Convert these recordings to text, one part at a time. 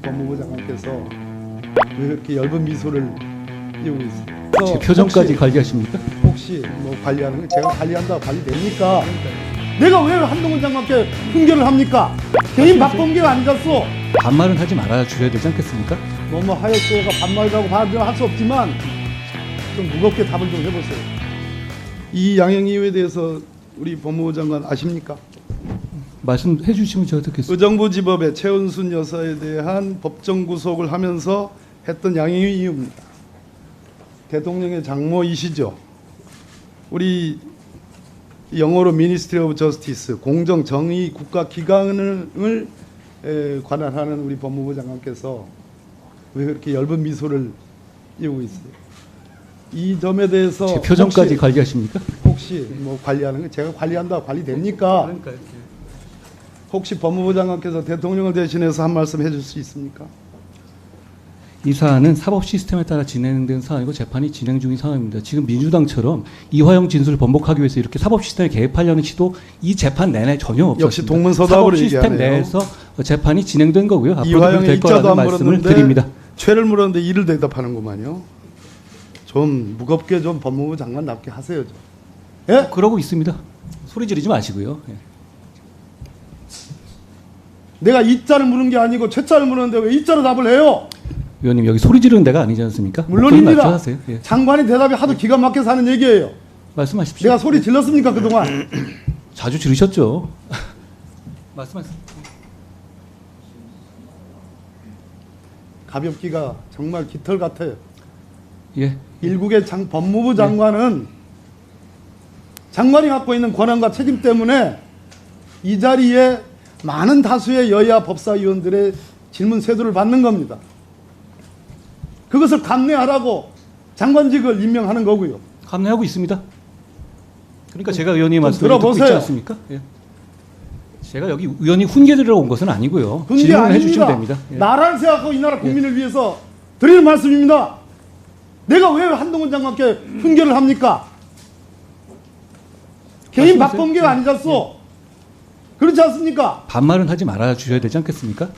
법무부 장관께서 왜 그렇게 엷은 미소를 띄우고 있어요? 제 표정까지 관리하십니까? 혹시 뭐 관리하는 거 제가 관리한다고 관리됩니까? 내가 왜 한동훈 장관께 훈계를 합니까? 개인 박범계가 아니었어. 반말은 하지 말아 주셔야 되지 않겠습니까? 너무 하였소가 반말이라고 할 수 없지만 좀 무겁게 답을 좀 해보세요. 이 양형 이유에 대해서 우리 법무부 장관 아십니까? 말씀해 주시면 제가 듣겠습니다. 의정부지법의 최은순 여사에 대한 법정 구속을 하면서 했던 양형 이유입니다. 대통령의 장모이시죠. 우리 영어로 Ministry of Justice, 공정 정의 국가 기관을 관할하는 우리 법무부 장관께서 왜 그렇게 엷은 미소를 띄우고 있어요? 이 점에 대해서 제 표정까지 관리하십니까? 혹시 뭐 관리하는 거 제가 관리한다고 관리됩니까? 혹시 법무부 장관께서 대통령을 대신해서 한 말씀 해줄 수 있습니까? 이 사안은 사법 시스템에 따라 진행된 사안이고 재판이 진행 중인 상황입니다. 지금 민주당처럼 이화영 진술을 번복하기 위해서 이렇게 사법 시스템에 개입하려는 시도 이 재판 내내 전혀 없었습니다. 역시 동문서답으로 사법 시스템 얘기하네요. 내에서 재판이 진행된 거고요. 앞으로도 이화영의 될 입자도 거라는 안 말씀을 물었는데 드립니다. 죄를 물었는데 이를 대답하는구만요. 좀 무겁게 좀 법무부 장관답게 하세요. 좀. 예? 그러고 있습니다. 소리 지르지 마시고요. 예. 내가 이자를 물은 게 아니고 최자를 물었는데 왜 이자로 답을 해요? 위원님 여기 소리 지르는 데가 아니지 않습니까? 물론입니다. 하세요. 예. 장관의 대답이 하도 기가 막혀서 하는 얘기예요. 말씀하십시오. 내가 소리 질렀습니까 그동안? 자주 지르셨죠. 말씀하세요. 가볍기가 정말 깃털 같아요. 예. 일국의 법무부 장관은 장관이 갖고 있는 권한과 책임 때문에 이 자리에 많은 다수의 여야 법사위원들의 질문 세도를 받는 겁니다. 그것을 감내하라고 장관직을 임명하는 거고요. 감내하고 있습니다. 그러니까 제가 의원님 좀 말씀을 듣고 있지 들어보세요. 않습니까? 예. 제가 여기 의원이 훈계 드리러 온 것은 아니고요. 훈계 질문을 아닙니다. 해주시면 됩니다. 예. 나라를 생각하고 이 나라 국민을 위해서 드리는 말씀입니다. 내가 왜 한동훈 장관께 훈계를 합니까? 개인 말씀하세요. 박범계가 아니었어. 그렇지 않습니까? 반말은 하지 말아 주셔야 되지 않겠습니까?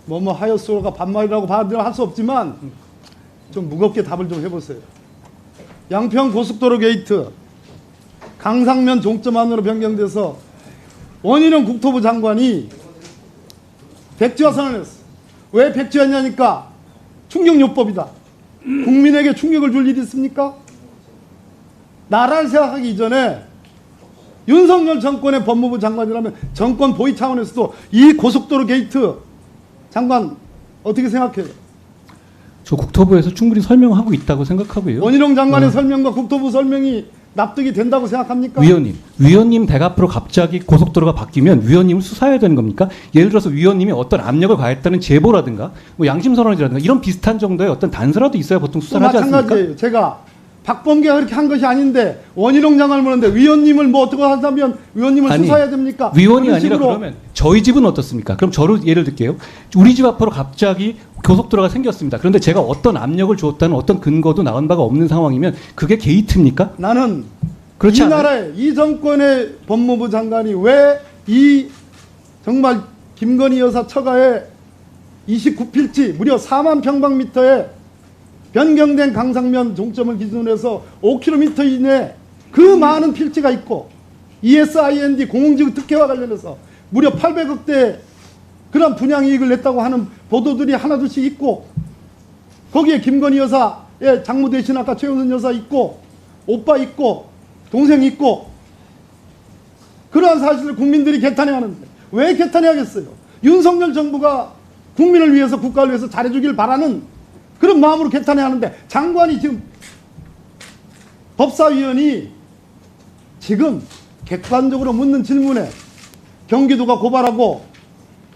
뭐뭐 하였소가 반말이라고 할 수 없지만 좀 무겁게 답을 좀 해보세요. 양평 고속도로 게이트 강상면 종점 안으로 변경돼서 원희룡 국토부 장관이 백지화 선언을 했어. 왜 백지화냐니까 충격요법이다. 국민에게 충격을 줄 일이 있습니까? 나라를 생각하기 이전에 윤석열 정권의 법무부 장관이라면 정권 보위 차원에서도 이 고속도로 게이트 장관 어떻게 생각해요? 저 국토부에서 충분히 설명하고 있다고 생각하고요. 원희룡 장관의 설명과 국토부 설명이 납득이 된다고 생각합니까? 위원님 댁 앞으로 갑자기 고속도로가 바뀌면 위원님을 수사해야 되는 겁니까? 예를 들어서 위원님이 어떤 압력을 가했다는 제보라든가 뭐 양심선언이라든가 이런 비슷한 정도의 어떤 단서라도 있어야 보통 수사를 하지 않습니까? 마찬가지예요. 제가 박범계가 그렇게 한 것이 아닌데 원희룡 장관을 물었는데 위원님을 뭐 어떻게 한다면 위원님을 아니, 수사해야 됩니까? 위원이 그런 아니라 식으로 그러면 저희 집은 어떻습니까? 그럼 저를 예를 들게요. 우리 집 앞으로 갑자기 고속도로가 생겼습니다. 그런데 제가 어떤 압력을 주었다는 어떤 근거도 나온 바가 없는 상황이면 그게 게이트입니까? 나는 그렇지 이 않아요? 나라의 이 정권의 법무부 장관이 왜 이 정말 김건희 여사 처가에 29필지 무려 4만 평방미터에 변경된 강상면 종점을 기준으로 해서 5km 이내 그 많은 필지가 있고 ESIND 공공지구 특혜와 관련해서 무려 800억대 그런 분양이익을 냈다고 하는 보도들이 하나둘씩 있고 거기에 김건희 여사의 장모 대신 아까 최은순 여사 있고 오빠 있고 동생 있고 그러한 사실을 국민들이 개탄해 하는데 왜 개탄해 하겠어요? 윤석열 정부가 국민을 위해서 국가를 위해서 잘해주길 바라는 그런 마음으로 개탄해 하는데 장관이 지금 법사위원이 지금 객관적으로 묻는 질문에 경기도가 고발하고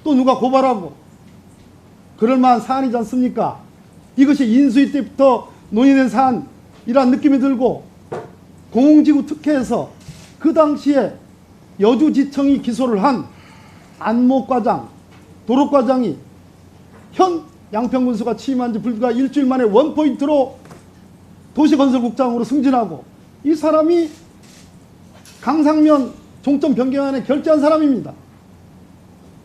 또 누가 고발하고 그럴 만한 사안이지 않습니까? 이것이 인수위 때부터 논의된 사안이라는 느낌이 들고 공공지구 특혜에서 그 당시에 여주지청이 기소를 한 안목과장, 도로과장이 현 양평군수가 취임한 지 불과 일주일 만에 원포인트로 도시건설국장으로 승진하고 이 사람이 강상면 종점 변경안에 결재한 사람입니다.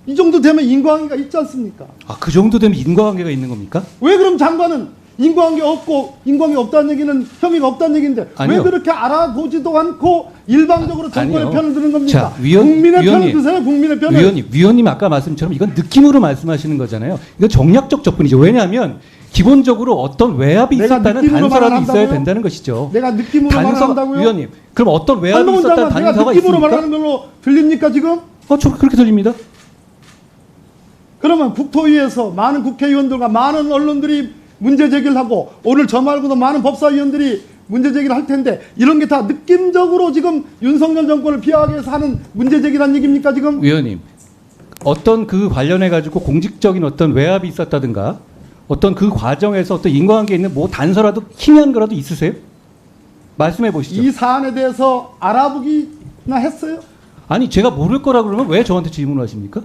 이 정도 되면 인과관계가 있지 않습니까? 아, 그 정도 되면 인과관계가 있는 겁니까? 왜 그럼 장관은 인과관계 없고 인과관계 없다는 얘기는 혐의가 없다는 얘기인데 아니요. 왜 그렇게 알아보지도 않고 일방적으로 정권의 아니요. 편을 드는 겁니까? 자, 국민의 편을 드세요. 국민의 편을. 위원님 아까 말씀처럼 이건 느낌으로 말씀하시는 거잖아요. 이건 정략적 접근이죠. 왜냐하면 기본적으로 어떤 외압이 내가 있었다는 느낌으로 단서라도 말을 있어야 한다고요? 된다는 것이죠. 내가 느낌으로 말한다고요? 위원님, 그럼 어떤 외압이 한동훈 있었다는 장관 내가 단서가 느낌으로 있습니까? 말하는 걸로 들립니까 지금? 저 그렇게 들립니다. 그러면 국토위에서 많은 국회의원들과 많은 언론들이 문제 제기를 하고 오늘 저 말고도 많은 법사위원들이 문제 제기를 할 텐데 이런 게 다 느낌적으로 지금 윤석열 정권을 비하하기 위해서 하는 문제 제기란 얘기입니까 지금? 위원님, 어떤 그 관련해 가지고 공직적인 어떤 외압이 있었다든가 어떤 그 과정에서 어떤 인과관계 있는 뭐 단서라도 희미한 거라도 있으세요? 말씀해 보시죠. 이 사안에 대해서 알아보기나 했어요? 아니 제가 모를 거라 그러면 왜 저한테 질문을 하십니까?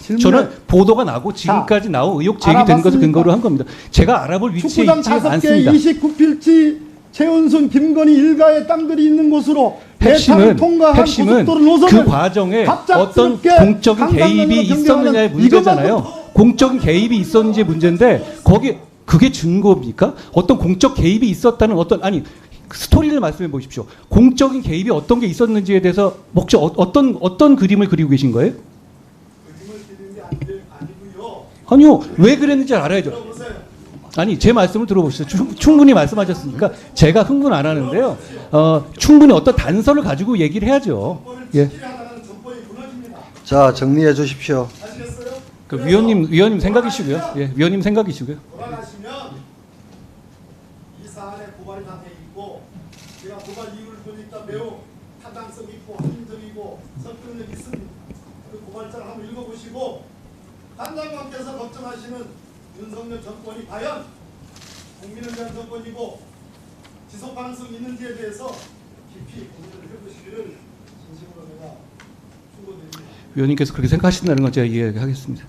질문에 저는 보도가 나고 지금까지 나온 의혹 제기된 것을 알아봤습니까? 근거로 한 겁니다. 제가 알아볼 위치에 축구장 있지 5개 않습니다. 29필지 최은순, 김건희 일가의 땅들이 있는 곳으로 핵심은 대타를 통과한 고속도로 노선을 그 과정에 어떤 갑작스럽게 공적인 개입이 강강강으로 있었느냐의 변경하는 문제잖아요. 이것만 공적인 개입이 있었는지 문제인데 거기 그게 증거입니까? 어떤 공적 개입이 있었다는 어떤 아니 스토리를 말씀해 보십시오. 공적인 개입이 어떤 게 있었는지에 대해서 혹시 어떤 그림을 그리고 계신 거예요? 아니요. 왜 그랬는지 알아야죠. 아니 제 말씀을 들어보시죠. 충분히 말씀하셨으니까 제가 흥분 안 하는데요. 충분히 어떤 단서를 가지고 얘기를 해야죠. 예. 자, 정리해 주십시오. 그 위원님 생각이시고요. 예, 위원님 생각이시고요. 돌아가시면 이 사안에 고발이 다 돼 있고 제가 고발 이유를 보니까 매우 타당성 있고 합리적이고 설득력 있습니다. 그 고발장을 한번 읽어보시고 한 장관께서 걱정하시는 윤석열 정권이 과연 국민을 위한 정권이고 지속 가능성이 있는지에 대해서 깊이 고민을 해보시기를 진심으로 제가 충고드립니다. 위원님께서 그렇게 생각하신다는 건 제가 이해하겠습니다.